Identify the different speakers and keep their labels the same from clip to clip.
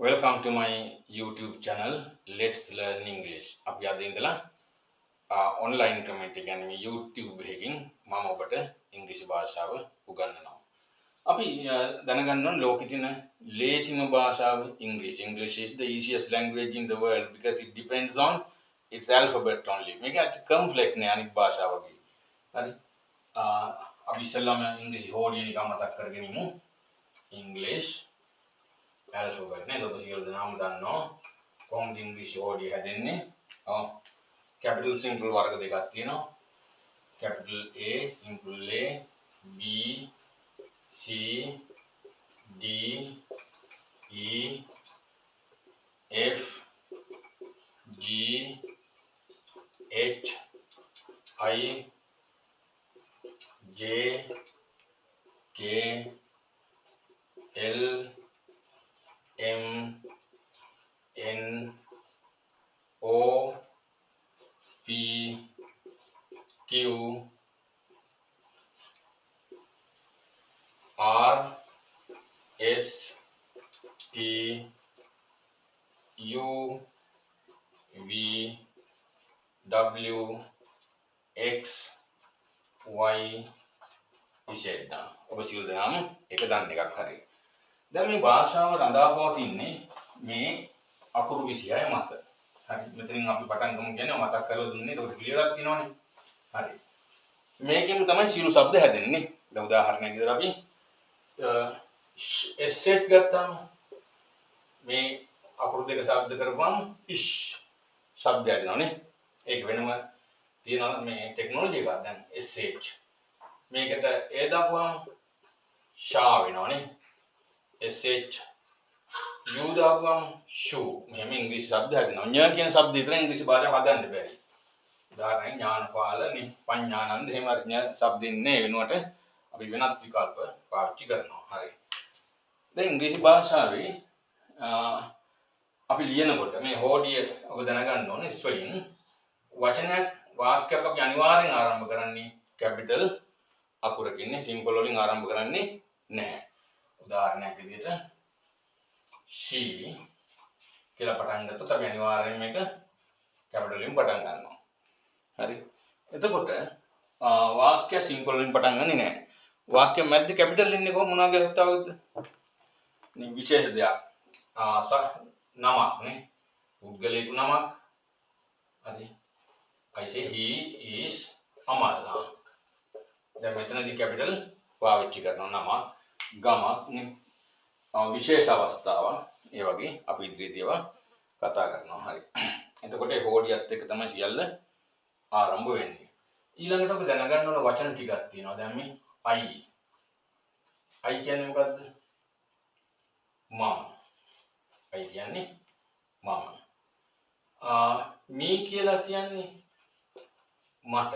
Speaker 1: Welcome to my YouTube channel. Let's learn English. අපි අද ඉඳලා online comment එක කියන්නේ මේ YouTube එකකින් මම ඔබට ඉංග්‍රීසි භාෂාව උගන්වනවා. අපි දැනගන්න ඕන ලෝකෙ තියෙන ලේසිම භාෂාව ඉංග්‍රීසි. English is the easiest language in the world because it depends on its alphabet only. මේක complex නේ අනිත් භාෂා වගේ. හරි. අපි ඉස්සෙල්ලාම ඉංග්‍රීසි හෝඩිය නිකන් මතක් කරගෙන ඉමු. English alphabet නේ ඔබ සියලු දෙනාම දන්නවා කොහොමද ඉංග්‍රීසි හෝඩිය හැදෙන්නේ. capital simple වර්ග දෙකක් තියෙනවා. capital A, simple A, B, C, D, E, F, G, H, I, J, K, L, M, N, O, P, Q, R, S, T, U, V, W, X, Y, Z. ඔබ සියලු දෙනාම එක දන්න එකක් හරි. දැන් මේ භාෂාව රඳාපවතින්නේ මේ අකුරු 26 මත. හරි. මෙතනින් අපි පටන් ගමු කියන්නේ මතක් කරලා දුන්නේ. ඒක ක්ලියරක් තියෙනවනේ. හරි. මේකෙන් තමයි සියලු શબ્ද හැදෙන්නේ. දැන් උදාහරණයක් විදිහට අපි S set ගත්තාම මේ අකුරු දෙක શબ્ද කරපුවම ඉෂ් શબ્ද හැදෙනවනේ. ඒක වෙනම තියෙන මේ ටෙක්නොලොජි එකක් දැන් SH. මේකට A දාපුවම ෂා වෙනවනේ. SH U දාපුවම shoe. මෙහෙම ඉංග්‍රීසි શબ્ද හැදෙනවා. ඤ කියන શબ્ද විතර ඉංග්‍රීසි භාෂාව හදන්න බැරි. උදාහරණයක් ඥානපාල පඤ්ඤානන්ද එහෙම අර්ඥ શબ્ද ඉන්නේ වෙනුවට අපි වෙනත් විකල්ප පාවිච්චි කරනවා. හරි. දැන් ඉංග්‍රීසි භාෂාවේ අපි ලියනකොට මේ හෝඩිය ඔබ දැනගන්න ඕනේ ස්පෙලිං වචනයක් වාක්‍යයක් අපි අනිවාර්යෙන් ආරම්භ කරන්නේ කැපිටල් අකුරකින් සිම්පල් වලින් ආරම්භ කරන්නේ නැහැ. උදාහරණයක් විදිහට she කියලා පටන් ගත්තොත් අපි අනිවාර්යෙන් මේක කැපිටල් වලින් පටන් ගන්නවා. හරි. එතකොට වාක්‍ය සිම්පල් වලින් පටන් ගන්නේ නැහැ. වාක්‍ය මැද්දේ කැපිටල් ඉන්නේ කොහොම මොනවාගේ අවස්ථාවකද? මේ විශේෂ දෙයක්. නමක් නේ. පුද්ගලයෙකු නමක්. හරි. I say he is Amal. දැන් මෙතනදී කැපිටල් පාවිච්චි කරනවා නමක්, ගමක් නේ. විශේෂ අවස්ථාවක්. ඒ වගේ අපි ඉදිරියේදී ඒවා කතා කරනවා. හරි. එතකොට ඒ හෝඩියත් එක්ක තමයි සියල්ල ආරම්භ වෙන්නේ. ඊළඟට අපි දැනගන්න ඕන වචන ටිකක් තියෙනවා. දැන් මේ I කියන්නේ මොකද්ද? මම. I කියන්නේ මම. me කියලා කියන්නේ මට.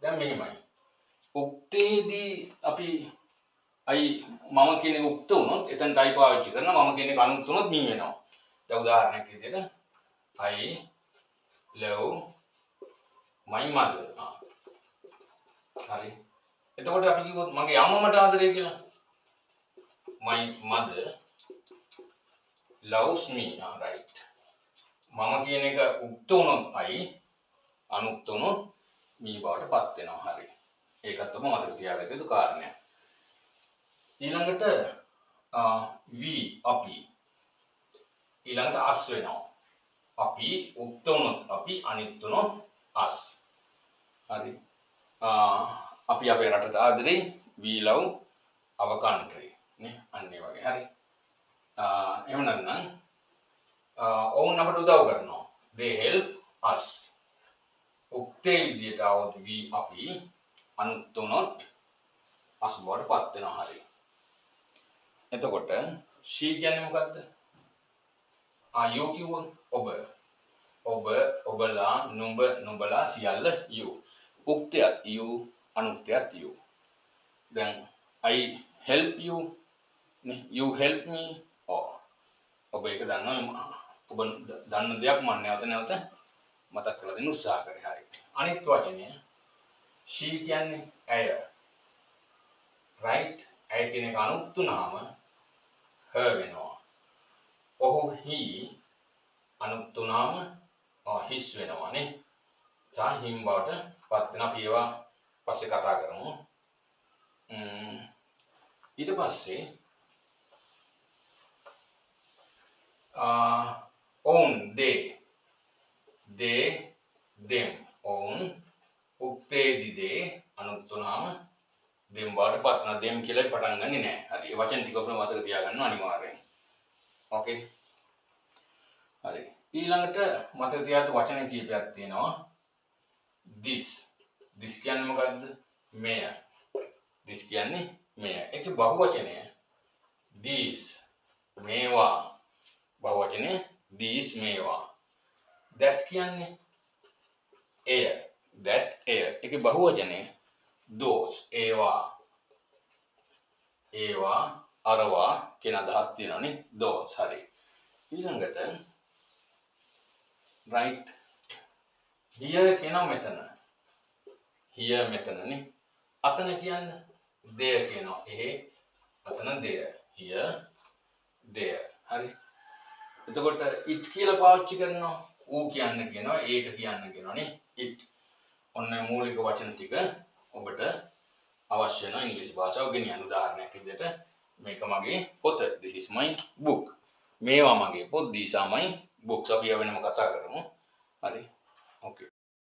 Speaker 1: දැන් මෙහෙමයි. උක්තේදී අපි මම කියන එක උක්ත වුණොත් එතනට I පාවිච්චි කරනවා. මම කියන එක අනුක්ත වුණොත් me වෙනවා. දැන් උදාහරණයක් විදිහට I love my mother. හරි. එතකොට අපි කිව්වොත් මගේ අම්මා මට ආදරේ කියලා. My mother loves me. Right. මම කියන එක උක්ත වුණොත් I අනුක්ත වුණොත් me බවට පත් වෙනවා. හරි. ඒකත් ඔබ මතක තියාගන්න යුතු කාරණයක්. ඊළඟට we අපි ඊළඟට us වෙනවා. අපි උක්ත වුණොත් අපි අනිත් වුණොත් us. හරි. අපි අපේ රටට ආදරේ. we love our country නේ අන්න ඒ වගේ. හරි. එහෙම නැත්නම් ඔවුන් අපට උදව් කරනවා. they help us. උක්තේ විදියට આવොත් we අපි අනුක්ත වුණොත් us බවට පත් වෙනවා. හරි. එතකොට she කියන්නේ මොකද්ද? you කිව්වොත් ඔබ ඔබලා නුඹ නුඹලා සියල්ල you. උක්තයත් you අනුක්තයත් you. දැන් I help you නේ you help me. ඔබ ඒක දන්නවා. ඔබ දන්න දෙයක් මම නැවත මතක් කරලා දෙන්න උත්සාහ කරේ. හරි. අනිත් වචනය she කියන්නේ ඇය. right? ඇය කියන එක අනුක්තුනාම her වෙනවා. ඔහු he අනුත්තුනාම හිස් වෙනවානේ. සහ හිම් බවට පත් වෙන අපි ඒවා පස්සේ කතා කරමු. ඊට පස්සේ ඔවුන් they them ඔවුන් උක්තේදි they අනුත්තුනාම them බවට පත් වෙන them කියලා පටන් ගන්නෙ නෑ. හරි. ඒ වචන ටික ඔබ මතක තියාගන්න අනිවාර්යෙන්. ඕකේ. හරි. ඊළඟට මතක තියාගන්න වචන කීපයක් තියෙනවා. this කියන්නේ මොකද්ද? මෙය. this කියන්නේ මෙය. ඒකේ බහුවචනය these මේවා. බහුවචනය these මේවා. that කියන්නේ එය. that එය. ඒකේ බහුවචනය those ඒවා. ඒවා අරවා කියන අදහස් තියෙනවානේ. those. හරි. ඊළඟට right here කියනවා මෙතන. here මෙතනනේ. අතන කියන්නේ there කියනවා. එහෙ අතන there. here there. හරි. එතකොට it කියලා පාවිච්චි කරනවා. ඌ කියන්න කියනවා. ඒක කියන්න කියනවානේ. it. ඔන්න මූලික වචන ටික ඔබට අවශ්‍ය වෙන ඉංග්‍රීසි භාෂාව ගෙනියන්න. උදාහරණයක් විදිහට මේක මගේ පොත. this is my book. මේවා මගේ පොත්. these are my books. අපි වෙනම කතා කරමු. හරි. ඕකේ.